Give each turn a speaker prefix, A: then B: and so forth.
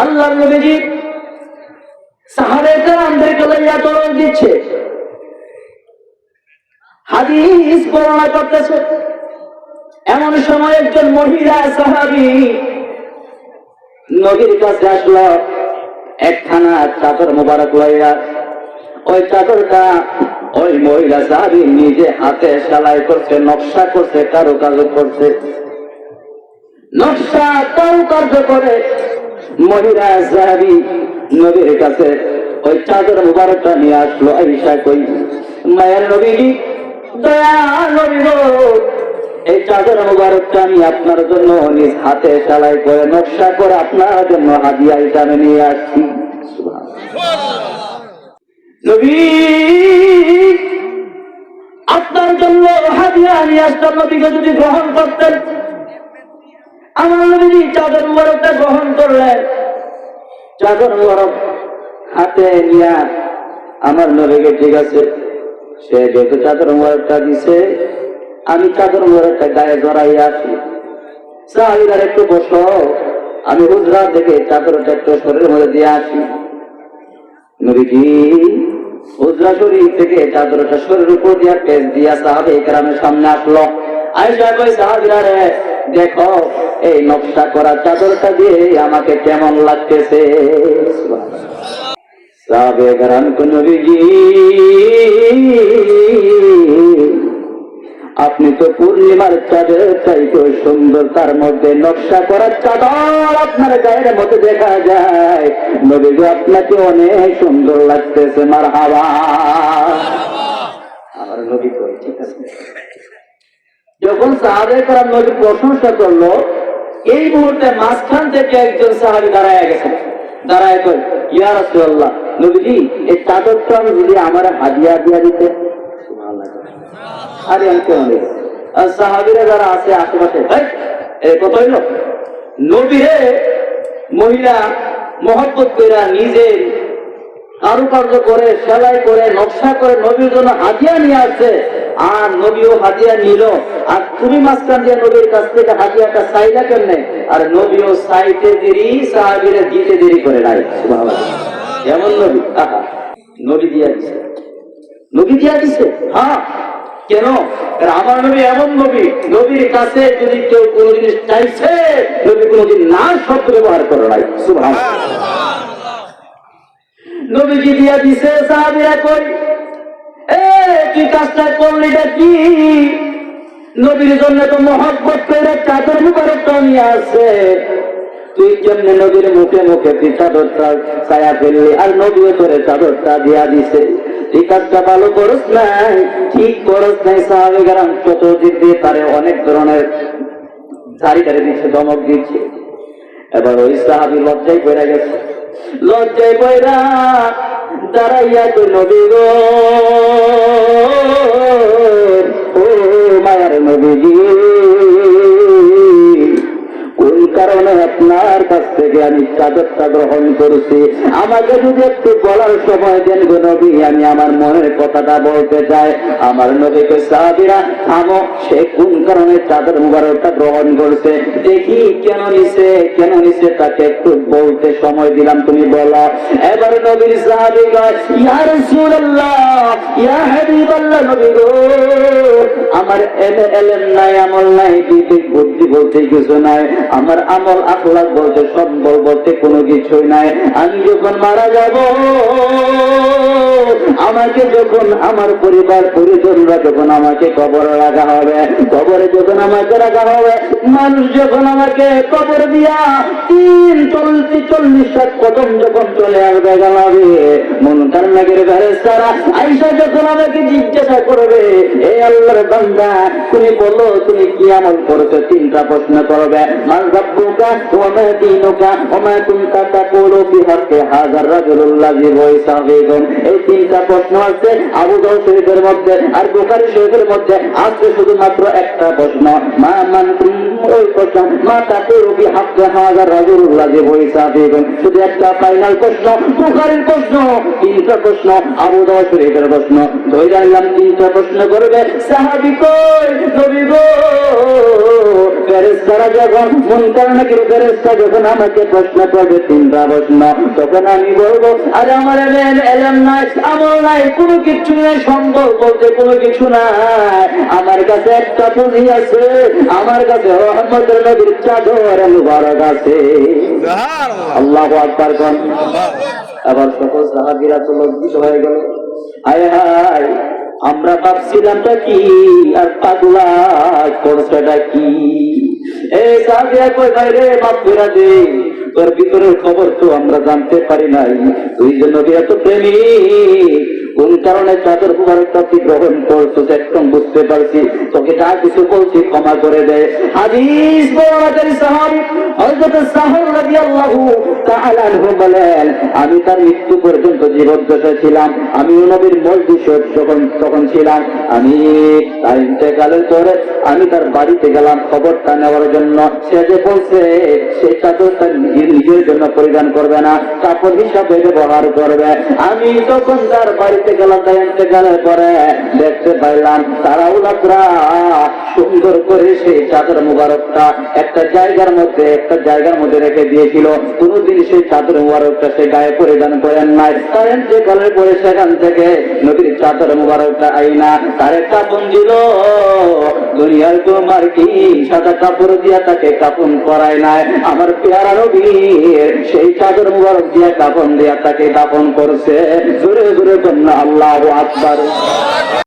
A: আল্লাহর নবীজি সাহাবায়ে কেরামদেরকে লইয়া দরজ দিচ্ছে, হাদিস বর্ণনা করতেছে। এমন সময় একজন মহিলা সাহাবী নবীর কাছে আসলো, একখানা চাদর মোবারক লইয়া। ওই চাদরটা ওই মহিলা সাহাবী নিজে হাতে সেলাই করছে, নকশা করছে, কারুকার্য করছে। নকশা কারুকার্য করে মহিলা সাহাবী নবীর কাছে ওই চাদর মোবারকটা নিয়ে আসলো। আয়েশা কই, মায়ের নবী, দয়াল নবী গো, এই চাদর মোবারকটা আমি আপনার জন্য নিজ হাতে সেলাই করে নকশা করে আপনার জন্য হাদিয়া হিসাবে নিয়ে আসছি। নবী আপনার জন্য হাদিয়া নিয়ে আসতাম, নবীকে যদি গ্রহণ করতেন। আমার নবী চাদর মোবারকটা গ্রহণ করলেন। চাদর মোবারক হাতে নিয়ে আমার নবীকে, ঠিক আছে, সে যত চাদর মোবারকটা দিছে আমি চাদর মোবারকটা গায়ে জড়াইয়া আসি। সাহাবীরা একটু বসো, আমি হুজরা থেকে চাদরটা একটু শরীরের মধ্যে দিয়ে আসি। নবীজি হুজরা শরীর থেকে চাদরটা শরীরের উপর দিয়া পেঁচ দিয়া সাহাবায়ে কেরামের সামনে আসলো। আয়েশা কই, সাহাবীরা রে দেখো এই নকশা করা চাদরটা দিয়ে আমাকে কেমন লাগতেছে। সাহাবায়ে কেরাম কই, নবীজি আপনি তো পূর্ণিমার চাঁদের চাইতে সুন্দর, তার মধ্যে নকশা করা চাদর আপনার গায়ের মধ্যে দেখা যায়। নবী গো আপনাকে অনেক সুন্দর লাগতেছে, মারহাবা। আমার নবী কই, ঠিক আছে। যখন সাহাবায়ে কেরাম নবীর প্রশংসা করলো, এই মুহূর্তে মাঝখান থেকে একজন সাহাবী দাঁড়ায় গেছে। দাঁড়ায় কই, ইয়া রাসূলুল্লাহ, নবীজি এই চাদরটা যদি আমার হাদিয়া দিয়া দিতে। আরে আমি কেমন সাহাবীরা যারা আছে আশেপাশে, কত হইল, নবীরে মহিলা মহব্বত করে নিজে কারুকার্য করে সেলাই করে নকশা করে নবীর জন্য হাদিয়া নিয়ে আসছে, আর নবীও হাদিয়া নিল। আর তুমি মাঝখান দিয়ে নবীর কাছ থেকে হাদিয়াটা চাইলা কেমনে? আর নবীও চাইতে দেরি, সাহাবীরা দিতে দেরি করে নাই। সুবহানাল্লাহ, এমন নবী, আহা, নবী দিয়া দিছে, নবী দিয়া দিছে। হ্যাঁ, কেন? আমার নবী এমন নবী, নবীর কাছে যদি কেউ কোনো জিনিস চাইছে, নবী কোনোদিন না শব্দ ব্যবহার করে নাই। সুবহানাল্লাহ, নবীজি দিয়া দিছে। সাহাবীরা কই, তুই কাজটা করলি কি? নবীর জন্য তো মহব্বত করে চাদর মুবারকটা নিয়ে আসছে, তুই কেমনে নবীর মুখে মুখে তুই চাদরটা ছায়া ফেললি, আর নবীও করে চাদরটা দিয়া দিছে। এই কাজটা ভালো করস নাই, ঠিক করস নাই। সাহাবায়ে কেরাম চতুর্দিক দিয়ে তারে অনেক ধরনের ঝাড়ি দিচ্ছে, ধমক দিচ্ছে। এবার ওই সাহাবী লজ্জায় পড়ে গেছে। লজ্জায় পড়া দাঁড়াইয়া তো, নবী গো, ও মায়ার নবীজি, কোন কারণে আপনার কাছ থেকে আমি চাদরটা গ্রহণ করছি, আমাকে যদি একটু বলার সময় দেন গো নবী, আমি আমার মনের কথাটা বলতে চাই। আমার নবীকে সাহাবীরা, থামো, সে কোন কারণে চাদর মুবারকটা গ্রহণ করছে, দেখি কেন নিছে, কেন নিছে তাকে একটু বলতে সময় দিলাম, তুমি বলো। এবার নবীর সাহাবী কয়, ইয়া রাসূলুল্লাহ, ইয়া হাবিবাল্লাহ, নবী গো, আমার এলেম নাই, আমল নাই, বিবেক বুদ্ধি বলতে কিছু নাই, আমার আমল আখলাক বলতে, সম্বল বলতে কোনো কিছুই নাই। আমি যখন মারা যাব, আমাকে যখন আমার পরিবার পরিজনরা যখন আমাকে কবরে রাখা হবে, কবরে যখন আমাকে রাখা হবে, মানুষ যখন আমাকে কবর দিয়া 40 কদম যখন চলে আসবে গালাবে, মুনকার নাকির ফেরেশতারা আয়েশা যখন আমাকে জিজ্ঞাসা করবে, এ আল্লাহর বান্দা, তুমি বলো তুমি কি আমল করেছো? 3টা প্রশ্ন করবে, মান রাব্বুকা ওয়া মা দীনুকা ওয়া মা কুনতা তাকুলু ফি হাক্কি হাযার রাজুলুল্লাযী বুইসা ফীকুম। এই 3টা প্রশ্ন আছে আবু দাউদ শরীফের মধ্যে আর বুখারী শরীফের মধ্যে। আছে শুধুমাত্র একটা প্রশ্ন, মা মান, ওই প্রশ্ন, মা তাকুলু ফি হাক্কি হাযার রাজুলুল্লাযী বুইসা ফীকুম। শুধু একটা ফাইনাল প্রশ্ন, বুখারীর প্রশ্ন। 3টা প্রশ্ন আবু দাউদ শরীফের প্রশ্ন। ধরে আনলাম 3টা প্রশ্ন করবে। সাহাবী কই, নবী গো, ফেরেশতারা যখন মুনকার পাকের ফেরেশতা যখন আমাকে প্রশ্ন করবে 3টা প্রশ্ন, তখন আমি বলবো আরে আমার এলেম নাই, আমল নাই, কোনো কিছু নাই, সম্ভব বলতে কোনো কিছু নাই। আমার কাছে একটা পুঁজি আছে, আমার কাছে রহমতের নবীর চাদর মুবারক আছে। আল্লাহু আকবার। আবার সকল সাহাবীরা তো লজ্জিত হয়ে গেল। হায় হায়, আমরা ভাবছিলামটা কি আর পাগলা করছেটা কি। এই সাহাবীরা কই বাইরে মাফ করে দে, তোর ভিতরের খবর তো আমরা জানতে পারি নাই, তুই যে নবী এত প্রেমিক, কোন কারণে চাদর মুবারকটা তুই গ্রহণ করছো একদম বুঝতে পারছি, তোকে যা কিছু বলছি ক্ষমা করে দে। হাদিস বর্ণনাকারী সাহাবী হযরত সাহর রাদিয়াল্লাহু তাআলা আনহু বলেন, আমি তার মৃত্যু পর্যন্ত জীবদ্দশায় ছিলাম, আমি নবীর মজলিসে তখন ছিলাম। আমি তার ইন্তেকালের পরে আমি তার বাড়িতে গেলাম খবরটা নেওয়ার জন্য। সে যে বলছে সেই চাদরটা নিজের জন্য পরিধান করবে না, কাপড় হিসাবে ব্যবহার করবে। আমি তখন তার বাড়িতে গেলাম, তার ইন্তেকালের পরে দেখতে পাইলাম তারা উলাপরা সুন্দর করে সেই চাদর মুবারকটা একটা জায়গার মধ্যে রেখে দিয়েছিল। কোনদিন সেই চাদর মুবারকটা সে গায়ে পরিধান করেন নাই। তার ইন্তেকালের পরে সেখান থেকে নবীর চাদর মুবারকটা আইনা তার কাপন দিল। দুনিয়ার তোমার কি সাদা কাপড় দিয়া তাকে কাপন করায় নাই, আমার পেয়ারা নবীর সেই চাদর মুবারক দিয়া কাপন দিয়া তাকে দাফন করছে। জোরে জোরে বলুন আল্লাহু আকবার।